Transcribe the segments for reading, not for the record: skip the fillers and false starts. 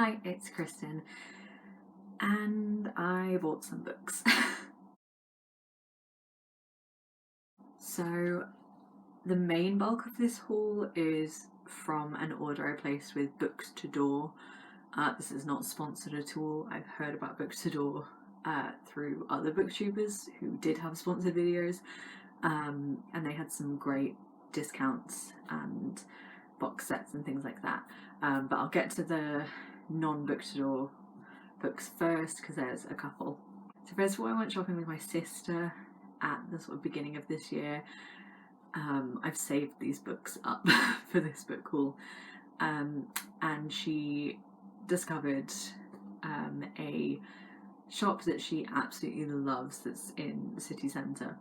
Hi, it's Kristen, and I bought some books. So, the main bulk of this haul is from an order I placed with Books to Door. This is not sponsored at all. I've heard about Books to Door through other booktubers who did have sponsored videos, and they had some great discounts and box sets and things like that. But I'll get to the non-Book to Door books first because there's a couple. So first of all, I went shopping with my sister at the sort of beginning of this year. I've saved these books up for this book haul, and she discovered a shop that she absolutely loves that's in the city centre,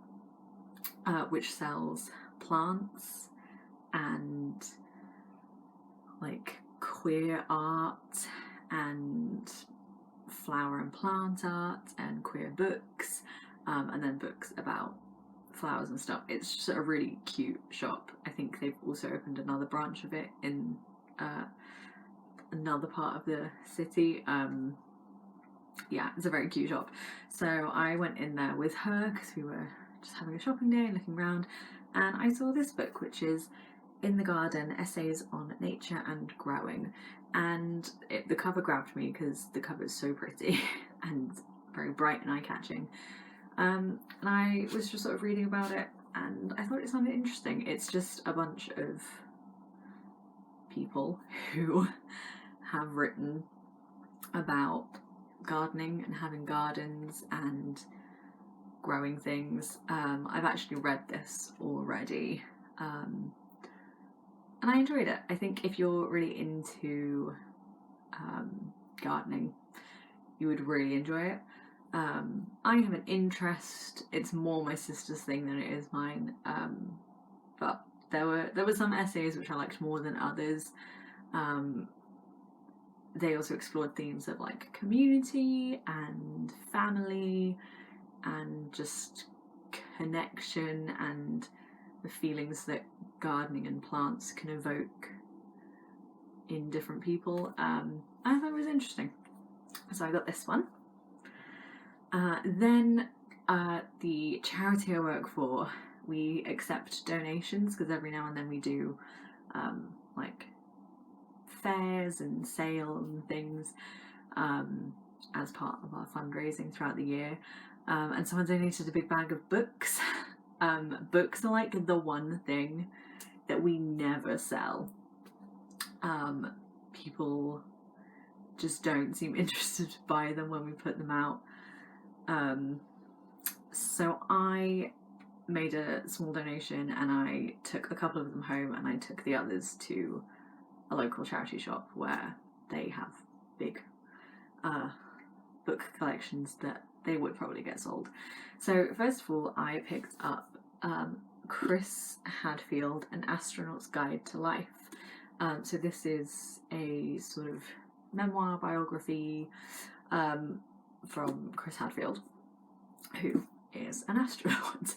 which sells plants and like queer art and flower and plant art and queer books, and then books about flowers and stuff. It's just a really cute shop. I think they've also opened another branch of it in another part of the city. Yeah, it's a very cute shop. So I went in there with her because we were just having a shopping day and looking around, and I saw this book, which is In the Garden, Essays on Nature and Growing. And the cover grabbed me because the cover is so pretty and very bright and eye-catching. And I was just sort of reading about it, and I thought it sounded interesting. It's just a bunch of people who have written about gardening and having gardens and growing things. I've actually read this already, and I enjoyed it. I think if you're really into gardening, you would really enjoy it. I have an interest. It's more my sister's thing than it is mine. But there were some essays which I liked more than others. They also explored themes of like community and family and just connection and the feelings that gardening and plants can evoke in different people. I thought it was interesting, so I got this one. Then the charity I work for, we accept donations because every now and then we do like fairs and sales and things as part of our fundraising throughout the year. And someone donated a big bag of books. Books are like the one thing that we never sell. People just don't seem interested to buy them when we put them out. So I made a small donation and I took a couple of them home and I took the others to a local charity shop where they have big book collections that they would probably get sold. So first of all, I picked up Chris Hadfield, An Astronaut's Guide to Life. So this is a sort of memoir biography from Chris Hadfield, who is an astronaut.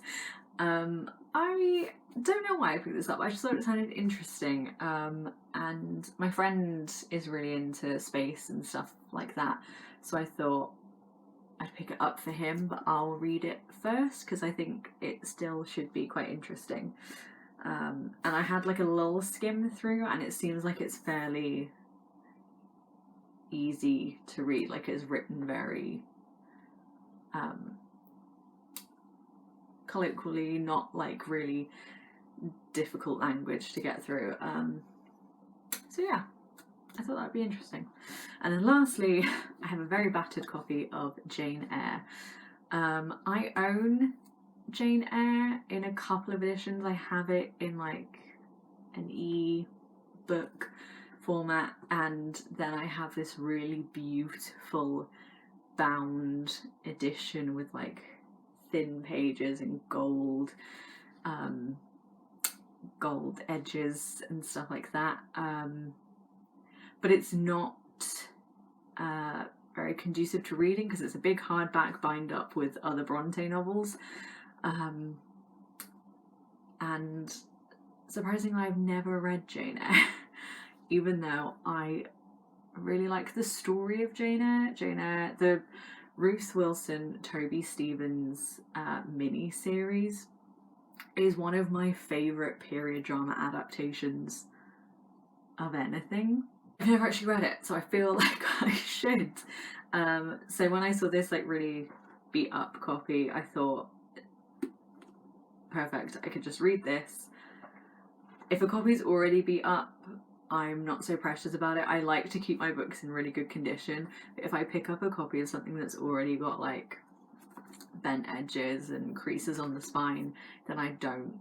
I don't know why I picked this up. I just thought it sounded interesting, and my friend is really into space and stuff like that, so I thought I'd pick it up for him, but I'll read it first because I think it still should be quite interesting. And I had like a little skim through, and it seems like it's fairly easy to read. Like it's written very colloquially, not like really difficult language to get through. So yeah, I thought that'd be interesting. And then lastly, I have a very battered copy of Jane Eyre. I own Jane Eyre in a couple of editions. I have it in like an e-book format, and then I have this really beautiful bound edition with like thin pages and gold edges and stuff like that. But it's not very conducive to reading because it's a big hardback bind up with other Bronte novels. And surprisingly, I've never read Jane Eyre, even though I really like the story of Jane Eyre. Jane Eyre, the Ruth Wilson, Toby Stephens mini series is one of my favourite period drama adaptations of anything. I've never actually read it, so I feel like I should. So when I saw this like really beat up copy, I thought, perfect, I could just read this. If a copy's already beat up, I'm not so precious about it. I like to keep my books in really good condition. But if I pick up a copy of something that's already got like bent edges and creases on the spine, then I don't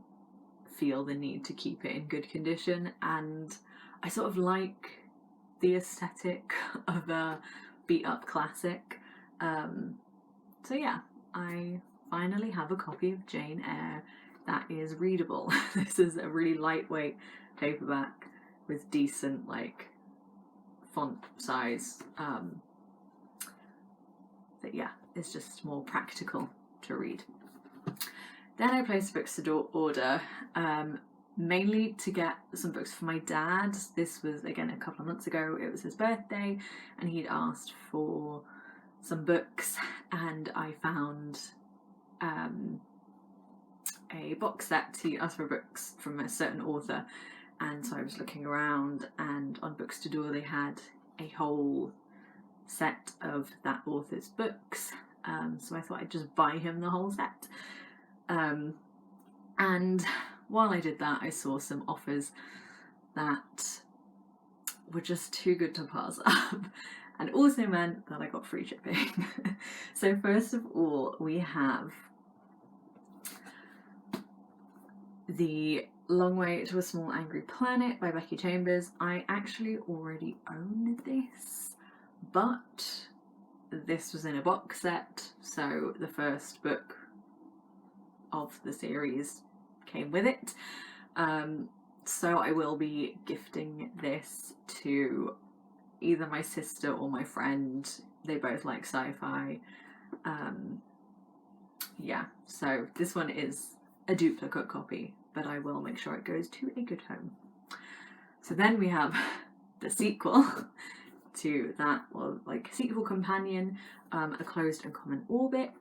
feel the need to keep it in good condition. And I sort of like the aesthetic of a beat up classic. So yeah, I finally have a copy of Jane Eyre that is readable. This is a really lightweight paperback with decent like font size. But yeah, it's just more practical to read. Then I placed books to order, mainly to get some books for my dad. This was again a couple of months ago. It was his birthday and he'd asked for some books, and I found a box set. He asked for books from a certain author, and so I was looking around, and on Books to Door they had a whole set of that author's books, so I thought I'd just buy him the whole set. And while I did that, I saw some offers that were just too good to pass up, and also meant that I got free shipping. So first of all, we have The Long Way to a Small Angry Planet by Becky Chambers. I actually already own this, but this was in a box set, so the first book of the series came with it. So I will be gifting this to either my sister or my friend. They both like sci-fi. Yeah, so this one is a duplicate copy, but I will make sure it goes to a good home. So then we have the sequel to that, or like sequel companion, A Closed and Common Orbit.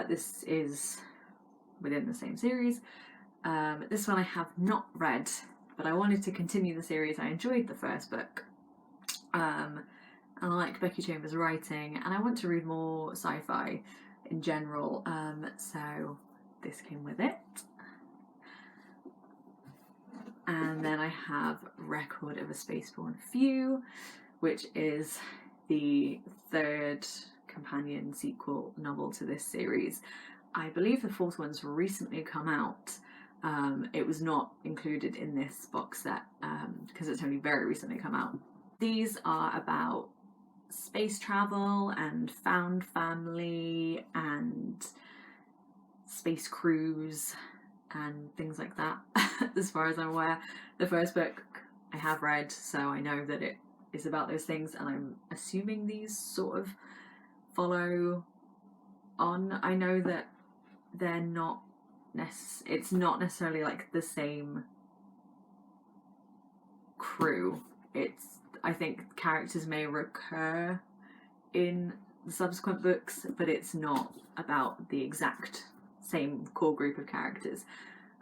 This is within the same series. This one I have not read, but I wanted to continue the series. I enjoyed the first book, and I like Becky Chambers' writing, and I want to read more sci-fi in general, so this came with it. And then I have Record of a Spaceborne Few, which is the third companion sequel novel to this series. I believe the fourth one's recently come out. It was not included in this box set because it's only very recently come out. These are about space travel and found family and space crews and things like that, as far as I'm aware. The first book I have read, so I know that it is about those things, and I'm assuming these sort of follow on. I know that they're not it's not necessarily like the same crew. I think characters may recur in the subsequent books, but it's not about the exact same core group of characters.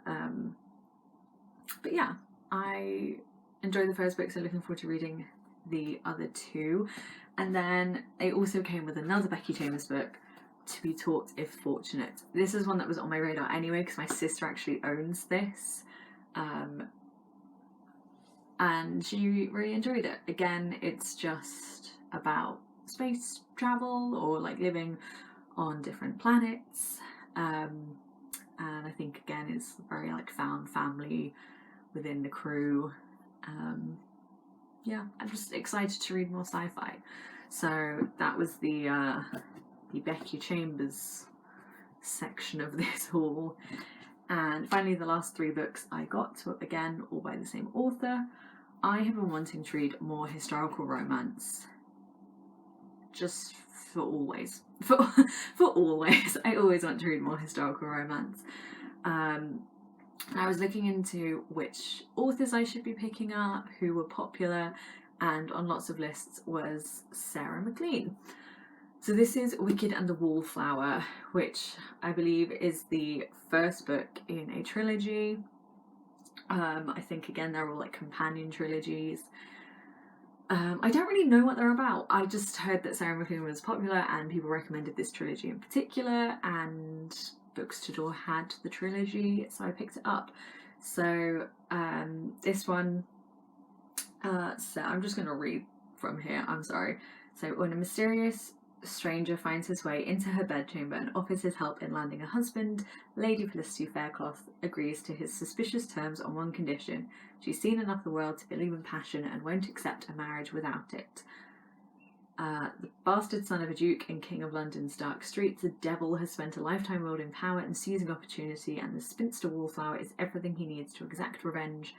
But yeah, I enjoyed the first book, so looking forward to reading the other two. And then they also came with another Becky Chambers book, To Be Taught If Fortunate. This is one that was on my radar anyway because my sister actually owns this, and she really enjoyed it. Again, it's just about space travel or like living on different planets, and I think again it's very like found family within the crew. Yeah, I'm just excited to read more sci-fi. So that was the Becky Chambers section of this haul. And finally, the last three books I got, again, all by the same author. I have been wanting to read more historical romance, just for always. For always. I always want to read more historical romance. I was looking into which authors I should be picking up, who were popular, and on lots of lists was Sarah McLean. So this is Wicked and the Wallflower, which I believe is the first book in a trilogy. I think again they're all like companion trilogies. I don't really know what they're about. I just heard that Sarah McLean was popular and people recommended this trilogy in particular, and Books to Door had the trilogy, so I picked it up. So this one, so I'm just going to read from here, I'm sorry. So when a mysterious stranger finds his way into her bedchamber and offers his help in landing a husband, Lady Felicity Faircloth agrees to his suspicious terms on one condition. She's seen enough of the world to believe in passion and won't accept a marriage without it. The bastard son of a duke and king of London's dark streets, the devil has spent a lifetime wielding power and seizing opportunity, and the spinster Wallflower is everything he needs to exact revenge.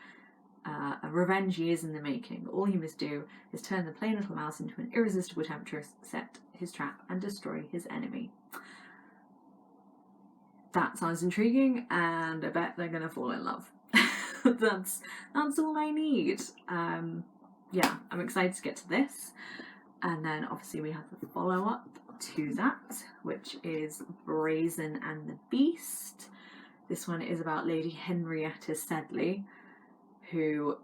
A revenge years in the making. All he must do is turn the plain little mouse into an irresistible temptress, set his trap, and destroy his enemy. That sounds intriguing, and I bet they're gonna fall in love. That's all I need. Yeah, I'm excited to get to this. And then obviously we have the follow-up to that, which is Brazen and the Beast. This one is about Lady Henrietta Sedley, who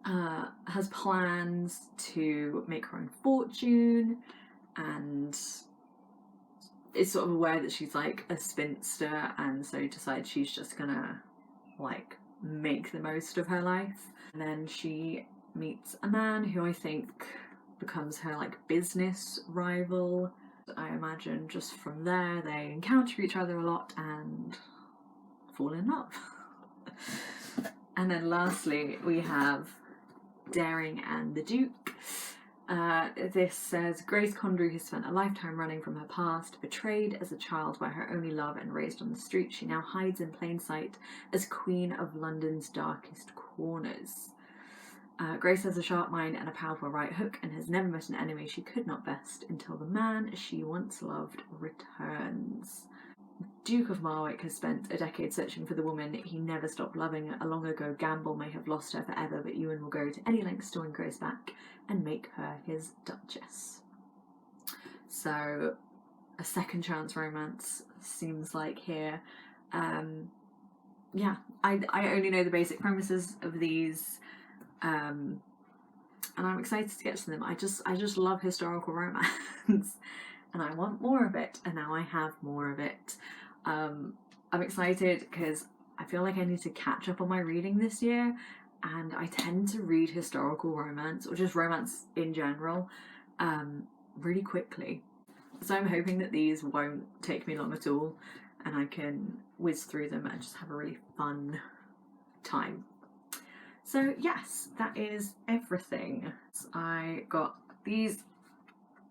has plans to make her own fortune and is sort of aware that she's like a spinster, and so decides she's just gonna like make the most of her life. And then she meets a man who I think becomes her like business rival. I imagine just from there they encounter each other a lot and fall in love. And then lastly we have Daring and the Duke. This says Grace Condry has spent a lifetime running from her past. Betrayed as a child by her only love and raised on the street, she now hides in plain sight as queen of London's darkest corners. Grace has a sharp mind and a powerful right hook and has never met an enemy she could not best until the man she once loved returns. Duke of Marwick has spent a decade searching for the woman he never stopped loving. A long ago gamble may have lost her forever, but Ewan will go to any lengths to win Grace back and make her his duchess. So a second chance romance seems like here. Yeah, I only know the basic premises of these, and I'm excited to get to them. I just love historical romance and I want more of it, and now I have more of it. I'm excited because I feel like I need to catch up on my reading this year, and I tend to read historical romance, or just romance in general, really quickly. So I'm hoping that these won't take me long at all, and I can whiz through them and just have a really fun time. So yes, that is everything. I got these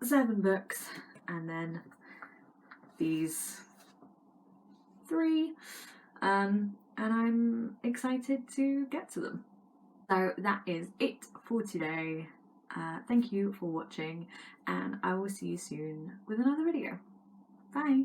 7 books, and then these 3, and I'm excited to get to them. So that is it for today. Thank you for watching, and I will see you soon with another video. Bye!